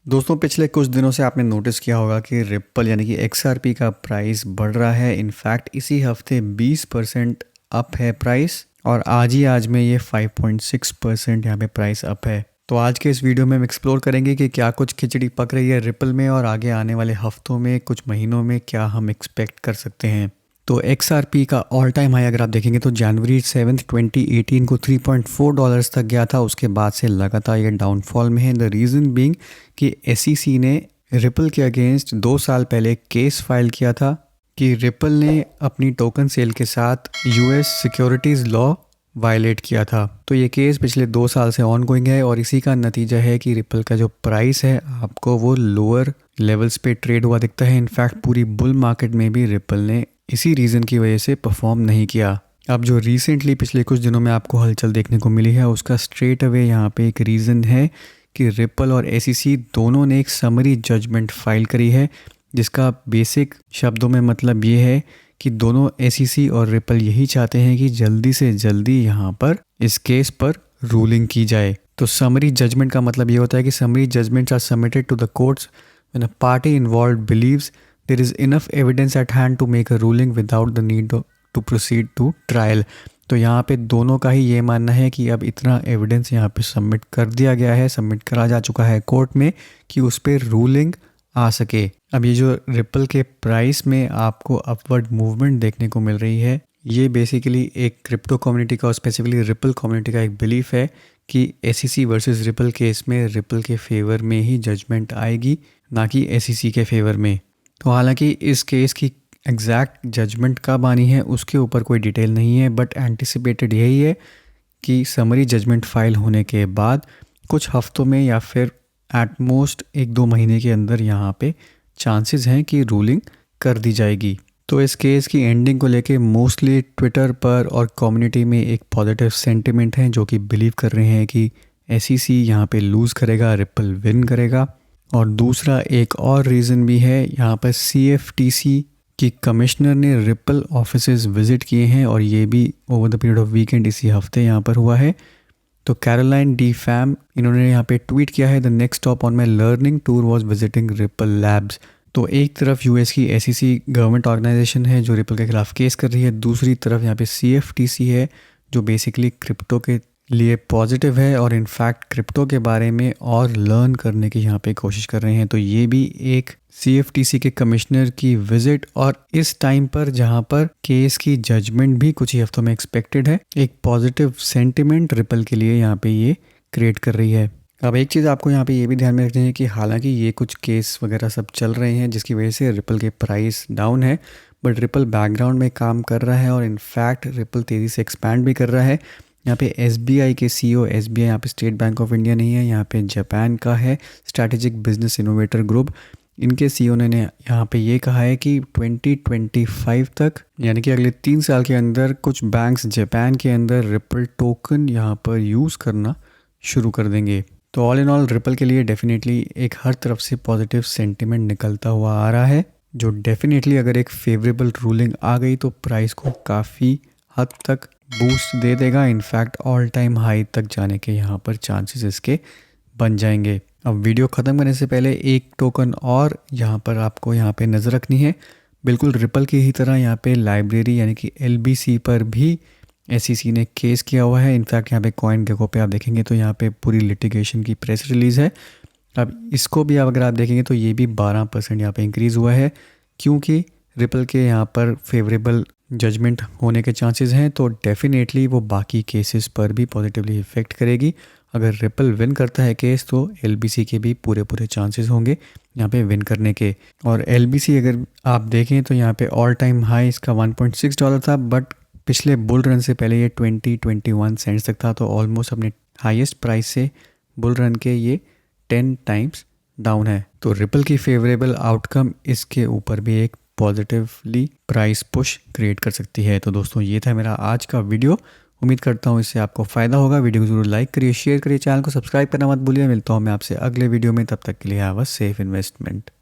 दोस्तों पिछले कुछ दिनों से आपने नोटिस किया होगा कि रिप्पल यानी कि XRP का प्राइस बढ़ रहा है। इनफैक्ट इसी हफ्ते 20% अप है प्राइस, और आज में ये 5.6% यहाँ पे प्राइस अप है। तो आज के इस वीडियो में हम एक्सप्लोर करेंगे कि क्या कुछ खिचड़ी पक रही है रिप्पल में, और आगे आने वाले हफ्तों में कुछ महीनों में क्या हम एक्सपेक्ट कर सकते हैं। तो XRP का ऑल टाइम हाई अगर आप देखेंगे तो जनवरी 7 2018 को $3.4 तक गया था। उसके बाद से लगातार ये डाउनफॉल में है। द रीज़न बीइंग कि SEC ने रिपल के अगेंस्ट 2 साल पहले केस फाइल किया था कि रिपल ने अपनी टोकन सेल के साथ US सिक्योरिटीज़ लॉ वायलेट किया था। तो ये केस पिछले 2 साल से ऑनगोइंग है, और इसी का नतीजा है कि रिपल का जो प्राइस है आपको वो लोअर लेवल्स पे ट्रेड हुआ दिखता है। इनफैक्ट पूरी बुल मार्केट में भी रिपल ने इसी रीज़न की वजह से परफॉर्म नहीं किया। अब जो रिसेंटली पिछले कुछ दिनों में आपको हलचल देखने को मिली है, उसका स्ट्रेट अवे यहाँ पे एक रीज़न है कि रिपल और SEC दोनों ने एक समरी जजमेंट फाइल करी है, जिसका बेसिक शब्दों में मतलब ये है कि दोनों SEC और रिपल यही चाहते हैं कि जल्दी से जल्दी यहाँ पर इस केस पर रूलिंग की जाए। तो समरी जजमेंट का मतलब ये होता है कि summary judgments are submitted to the courts when a party involved believes there is enough evidence at hand to make a ruling without the need to proceed to trial। तो यहाँ पे दोनों का ही ये मानना है कि अब इतना एविडेंस यहाँ पे सबमिट कर दिया गया है, सबमिट करा जा चुका है कोर्ट में कि उस पर रूलिंग आ सके। अब ये जो रिपल के प्राइस में आपको अपवर्ड मूवमेंट देखने को मिल रही है, ये बेसिकली एक क्रिप्टो कम्युनिटी का और स्पेसिफिकली रिपल कम्युनिटी का एक बिलीफ है कि SEC वर्सेस रिपल केस में रिपल के फेवर में ही जजमेंट आएगी, ना कि SEC के फेवर में। तो हालांकि इस केस की एग्जैक्ट जजमेंट कब आनी है उसके ऊपर कोई डिटेल नहीं है, बट एंटिसिपेटेड यही है कि समरी जजमेंट फाइल होने के बाद कुछ हफ्तों में या फिर एट मोस्ट 1-2 महीने के अंदर यहाँ पे चांसेस हैं कि रूलिंग कर दी जाएगी। तो इस केस की एंडिंग को लेके मोस्टली ट्विटर पर और कम्युनिटी में एक पॉजिटिव सेंटिमेंट है, जो कि बिलीव कर रहे हैं कि SEC यहाँ पे लूज़ करेगा, रिपल विन करेगा। और दूसरा एक और रीज़न भी है, यहाँ पर CFTC की कमिश्नर ने रिपल ऑफिसेज विज़िट किए हैं, और ये भी over the period of weekend इसी हफ्ते यहाँ पर हुआ है। तो कैरोलाइन डी फैम इन्होंने यहाँ पे ट्वीट किया है, the next stop on my learning tour was visiting ripple labs. तो एक तरफ US की SEC गवर्नमेंट ऑर्गेनाइजेशन है जो रिपल के खिलाफ केस कर रही है, दूसरी तरफ यहाँ पे CFTC है जो बेसिकली क्रिप्टो के लिए पॉजिटिव है और इनफैक्ट क्रिप्टो के बारे में और लर्न करने की यहाँ पे कोशिश कर रहे हैं। तो ये भी एक CFTC के कमिश्नर की विजिट, और इस टाइम पर जहाँ पर केस की जजमेंट भी कुछ ही हफ्तों में एक्सपेक्टेड है, एक पॉजिटिव सेंटिमेंट रिपल के लिए यहाँ पे ये क्रिएट कर रही है। अब एक चीज़ आपको यहाँ पे ये भी ध्यान में रखनी है कि हालांकि ये कुछ केस वगैरह सब चल रहे हैं जिसकी वजह से रिपल के प्राइस डाउन है, बट रिपल बैकग्राउंड में काम कर रहा है, और इनफैक्ट रिपल तेज़ी से एक्सपैंड भी कर रहा है। यहाँ पे SBI के CEO, SBI यहाँ पे स्टेट बैंक ऑफ इंडिया नहीं है, यहाँ पे जापान का है स्ट्रैटेजिक बिजनेस इनोवेटर ग्रुप। इनके CEO ने यहाँ पे ये कहा है कि 2025 तक यानी कि अगले 3 साल के अंदर कुछ बैंक्स जापान के अंदर रिपल टोकन यहाँ पर यूज़ करना शुरू कर देंगे। तो ऑल इन ऑल रिपल के लिए डेफिनेटली एक हर तरफ से पॉजिटिव सेंटिमेंट निकलता हुआ आ रहा है, जो डेफिनेटली अगर एक फेवरेबल रूलिंग आ गई तो प्राइस को काफ़ी हद तक बूस्ट दे देगा। इनफैक्ट ऑल टाइम हाई तक जाने के यहाँ पर चांसेस इसके बन जाएंगे। अब वीडियो ख़त्म करने से पहले एक टोकन और यहाँ पर आपको यहाँ पे नज़र रखनी है। बिल्कुल रिपल की ही तरह यहाँ पे लाइब्रेरी यानी कि LBC पर भी SEC ने केस किया हुआ है। इनफैक्ट यहाँ पे CoinGecko पे आप देखेंगे तो यहाँ पे पूरी लिटिगेशन की प्रेस रिलीज़ है। अब इसको भी अगर आप देखेंगे तो ये भी 12% यहाँ पे इंक्रीज़ हुआ है, क्योंकि रिपल के यहाँ पर फेवरेबल जजमेंट होने के चांसेस हैं। तो डेफिनेटली वो बाकी केसेस पर भी पॉजिटिवली इफ़ेक्ट करेगी। अगर रिपल विन करता है केस तो LBC के भी पूरे चांसेस होंगे यहाँ पे विन करने के। और LBC अगर आप देखें तो यहाँ पे ऑल टाइम हाई इसका $1.6 था, बट पिछले बुल रन से पहले ये 20-21 सेंट्स तक था। तो ऑलमोस्ट अपने हाईएस्ट प्राइस से बुल रन के ये 10 टाइम्स डाउन है। तो रिपल की फेवरेबल आउटकम इसके ऊपर भी एक पॉजिटिवली प्राइस पुश क्रिएट कर सकती है। तो दोस्तों ये था मेरा आज का वीडियो। उम्मीद करता हूँ इससे आपको फ़ायदा होगा। वीडियो को जरूर लाइक करिए, शेयर करिए, चैनल को सब्सक्राइब करना मत भूलिए। मिलता हूँ मैं आपसे अगले वीडियो में, तब तक के लिए हैव अ सेफ इन्वेस्टमेंट।